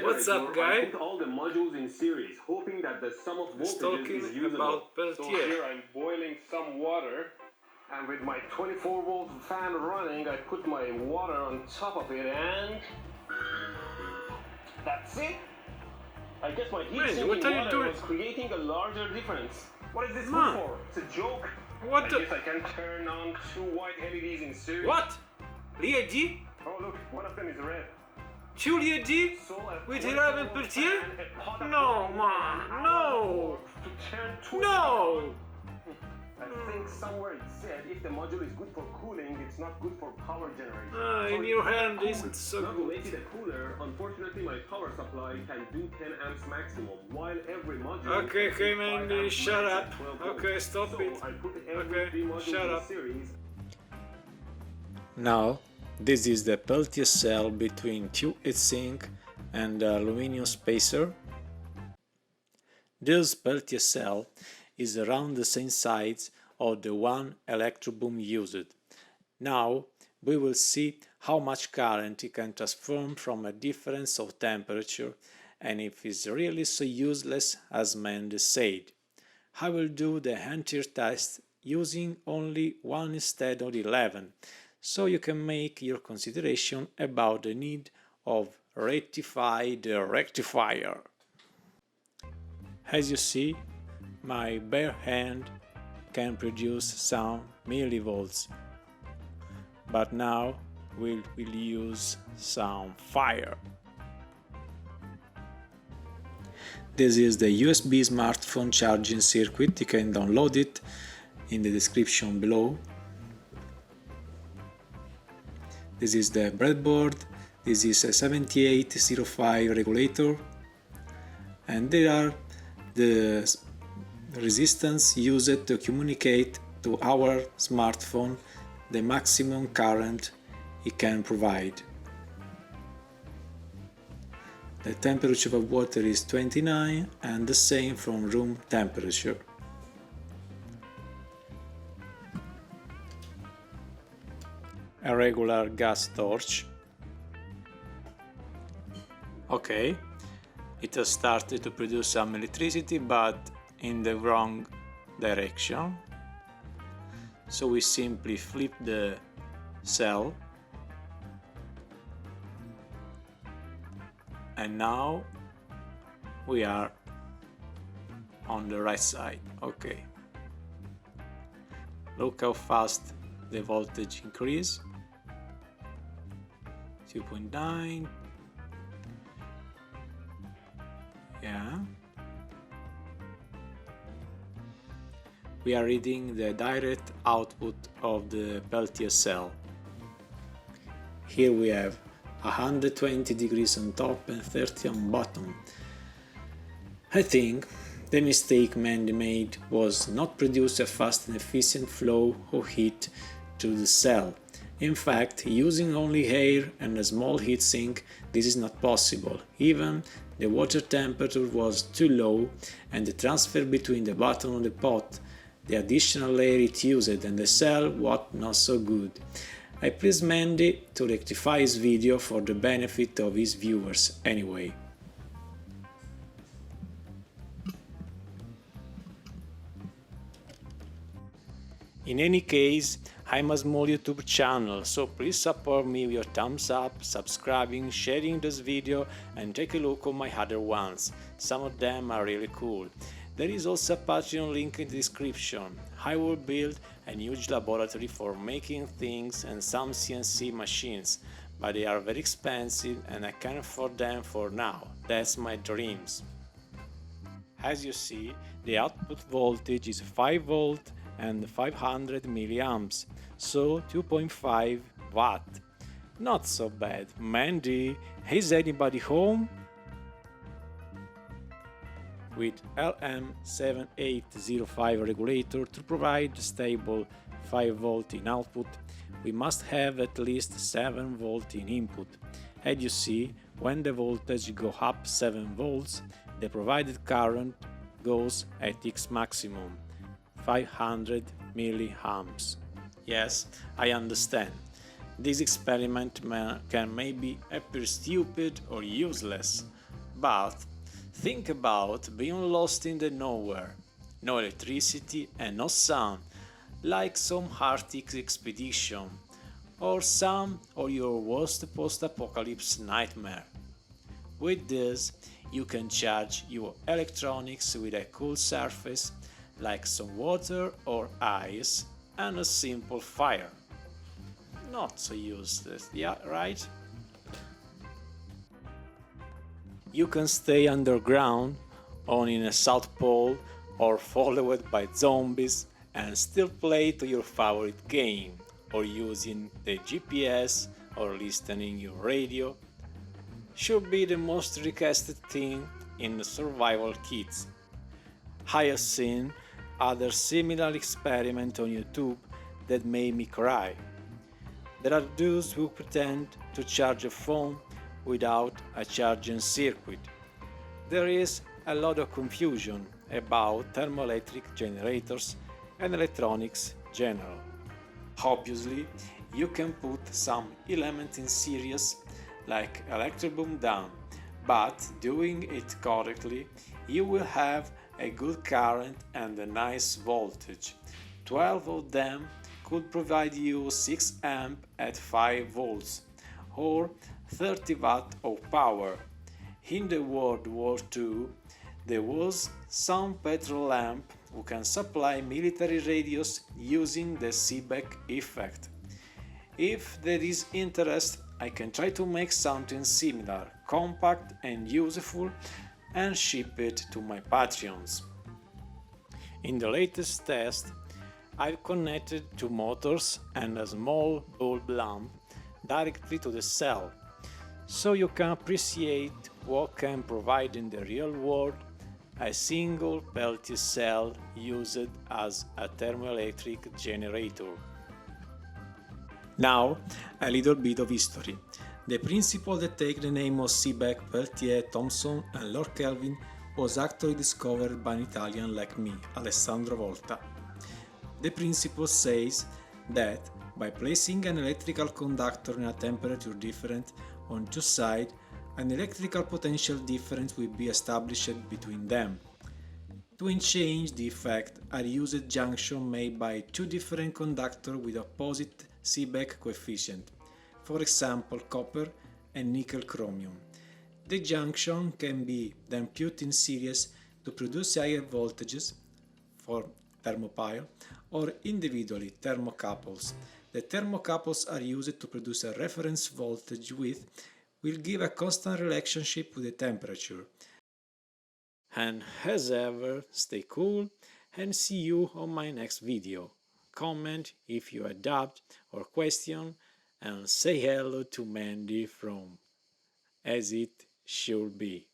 what's up, guy? I put all the modules in series, hoping that the sum of voltages is usable. About peltier. So here I'm boiling some water, and with my 24-volt fan running, I put my water on top of it, and that's it. I guess my heat sinking water was creating a larger difference. What is this good for? It's a joke. I guess I can turn on 2 white LEDs in series. What? LED? Oh look, one of them is red. 2 LED? With 11 peltier? No, man, no! No! I think somewhere it said if the module is good for cooling, it's not good for power generation. In your hand isn't so not good. to make it a cooler, unfortunately my power supply can do 10 amps maximum, while every module... Okay, man, shut up. Okay, stop it. Okay, shut up. Now, this is the peltier cell between 2 heatsink and the aluminum spacer. This peltier cell is around the same size of the one Electroboom used. Now we will see how much current it can transform from a difference of temperature and if it's really so useless as Mendy said. I will do the entire test using only 1 instead of 11, so you can make your consideration about the need of rectify the rectifier. As you see, my bare hand can produce some millivolts, but now we'll use some fire. This is the USB smartphone charging circuit. You can download it in the description below. This is the breadboard. This is a 7805 regulator, and there are the resistance used to communicate to our smartphone the maximum current it can provide. The temperature of water is 29 and the same from room temperature. A regular gas torch. Okay, it has started to produce some electricity, but in the wrong direction. So we simply flip the cell, and now we are on the right side. Okay, look how fast the voltage increase. 2.9. Yeah, we are reading the direct output of the peltier cell. Here we have 120 degrees on top and 30 on bottom. I think the mistake Mendy made was not produce a fast and efficient flow of heat to the cell. In fact, using only air and a small heatsink, this is not possible. Even the water temperature was too low and the transfer between the bottom of the pot, the additional layer it used and the cell was not so good. I please Mendy to rectify his video for the benefit of his viewers anyway. In any case, I'm a small YouTube channel, so please support me with your thumbs up, subscribing, sharing this video and take a look at my other ones. Some of them are really cool. There is also a Patreon link in the description. I will build a huge laboratory for making things and some CNC machines, but they are very expensive and I can't afford them for now. That's my dreams. As you see, the output voltage is 5 volt and 500 milliamps, so 2.5 watt. Not so bad. Mendy, is anybody home? With LM7805 regulator to provide stable 5 volt in output, we must have at least 7 volt in input. As you see, when the voltage goes up 7 volts, the provided current goes at its maximum, 500 milliamps. Yes, I understand. This experiment can maybe appear stupid or useless, But think about being lost in the nowhere, no electricity and no sun, like some Arctic expedition, or some of your worst post-apocalypse nightmare. With this, you can charge your electronics with a cool surface, like some water or ice, and a simple fire. Not so useless, yeah, right? You can stay underground, on in a South Pole, or followed by zombies, and still play to your favorite game, or using the GPS, or listening your radio. Should be the most requested thing in the survival kits. I have seen other similar experiments on YouTube that made me cry. There are those who pretend to charge a phone without a charging circuit. There is a lot of confusion about thermoelectric generators and electronics in general. Obviously, you can put some elements in series like Electroboom down, but doing it correctly, you will have a good current and a nice voltage. 12 of them could provide you 6 amp at 5 volts or 30 watt of power. In the World War II, there was some petrol lamp who can supply military radios using the Seebeck effect. If there is interest, I can try to make something similar, compact and useful, and ship it to my Patreons. In the latest test, I've connected two motors and a small bulb lamp directly to the cell, so you can appreciate what can provide in the real world a single peltier cell used as a thermoelectric generator. Now, a little bit of history. The principle that takes the name of Seebeck, Peltier, Thomson and Lord Kelvin was actually discovered by an Italian like me, Alessandro Volta. The principle says that by placing an electrical conductor in a temperature different on two sides, an electrical potential difference will be established between them. To exchange the effect, I used junction made by two different conductors with opposite Seebeck coefficient, for example copper and nickel chromium. The junction can be then put in series to produce higher voltages for thermopile or individually thermocouples. The thermocouples are used to produce a reference voltage which will give a constant relationship with the temperature. And as ever, stay cool and see you on my next video. Comment if you had doubt or question and say hello to Mendy from As It Should Be.